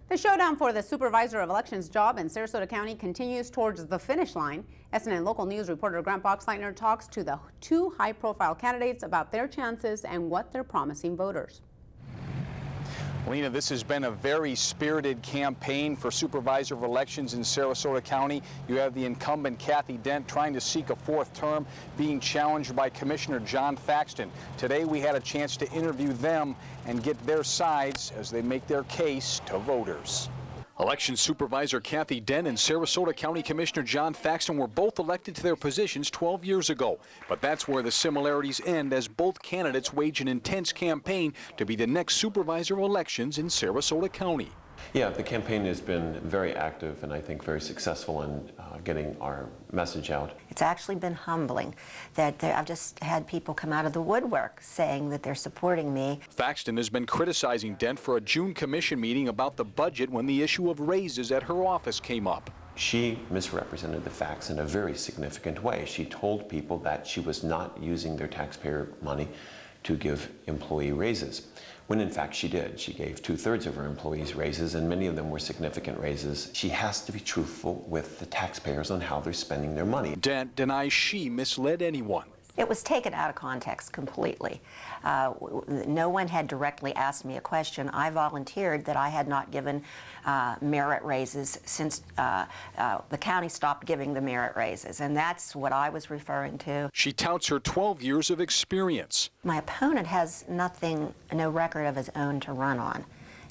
The showdown for the Supervisor of Elections job in Sarasota County continues towards the finish line. SNN local news reporter Grant Boxleitner talks to the two high-profile candidates about their chances and what they're promising voters. Lena, this has been a very spirited campaign for Supervisor of Elections in Sarasota County. You have the incumbent Kathy Dent trying to seek a fourth term, being challenged by Commissioner John Thaxton. Today we had a chance to interview them and get their sides as they make their case to voters. Election Supervisor Kathy Dent and Sarasota County Commissioner John Thaxton were both elected to their positions 12 years ago. But that's where the similarities end, as both candidates wage an intense campaign to be the next Supervisor of Elections in Sarasota County. Yeah, the campaign has been very active and I think very successful in getting our message out. It's actually been humbling that I've just had people come out of the woodwork saying that they're supporting me. Thaxton has been criticizing Dent for a June commission meeting about the budget when the issue of raises at her office came up. She misrepresented the facts in a very significant way. She told people that she was not using their taxpayer money to give employee raises, when in fact she did. She gave 2/3 of her employees raises, and many of them were significant raises. She has to be truthful with the taxpayers on how they're spending their money. Dent denies she misled anyone. It was taken out of context completely. No one had directly asked me a question. I volunteered that I had not given merit raises since the county stopped giving the merit raises, and that's what I was referring to. She touts her 12 years of experience. My opponent has no record of his own to run on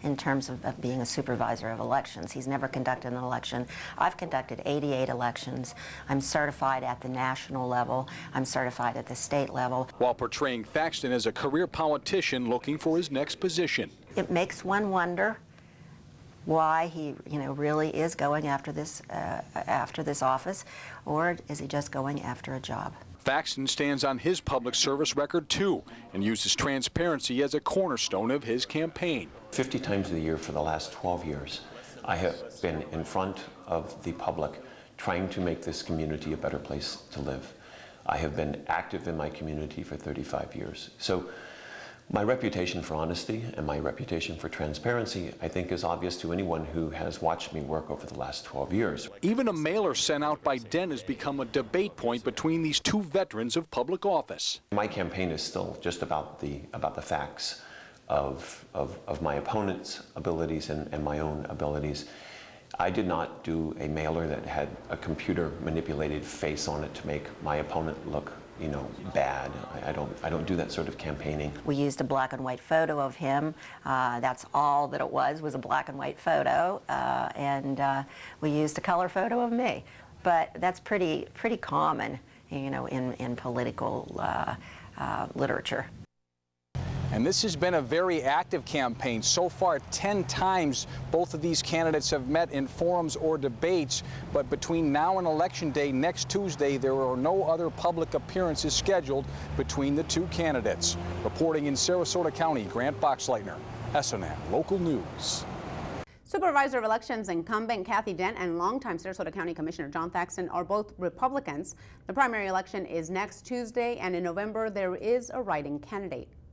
in terms of being a Supervisor of Elections. He's never conducted an election. I've conducted 88 elections. I'm certified at the national level. I'm certified at the state level. While portraying Thaxton as a career politician looking for his next position. It makes one wonder why he, really is going after this office, or is he just going after a job? Thaxton stands on his public service record too and uses transparency as a cornerstone of his campaign. 50 times a year for the last 12 years, I have been in front of the public trying to make this community a better place to live. I have been active in my community for 35 years. So my reputation for honesty and my reputation for transparency, I think, is obvious to anyone who has watched me work over the last 12 years. Even a mailer sent out by Dent has become a debate point between these two veterans of public office. My campaign is still just about the facts of my opponent's abilities and my own abilities. I did not do a mailer that had a computer manipulated face on it to make my opponent look bad. I don't do that sort of campaigning. We used a black and white photo of him. That's all that it was a black and white photo, and we used a color photo of me. But that's pretty common, in political literature. And this has been a very active campaign. So far, 10 times both of these candidates have met in forums or debates, but between now and Election Day next Tuesday, there are no other public appearances scheduled between the two candidates. Reporting in Sarasota County, Grant Boxleitner, SNN Local News. Supervisor of Elections incumbent Kathy Dent and longtime Sarasota County Commissioner John Thaxton are both Republicans. The primary election is next Tuesday, and in November there is a write-in candidate.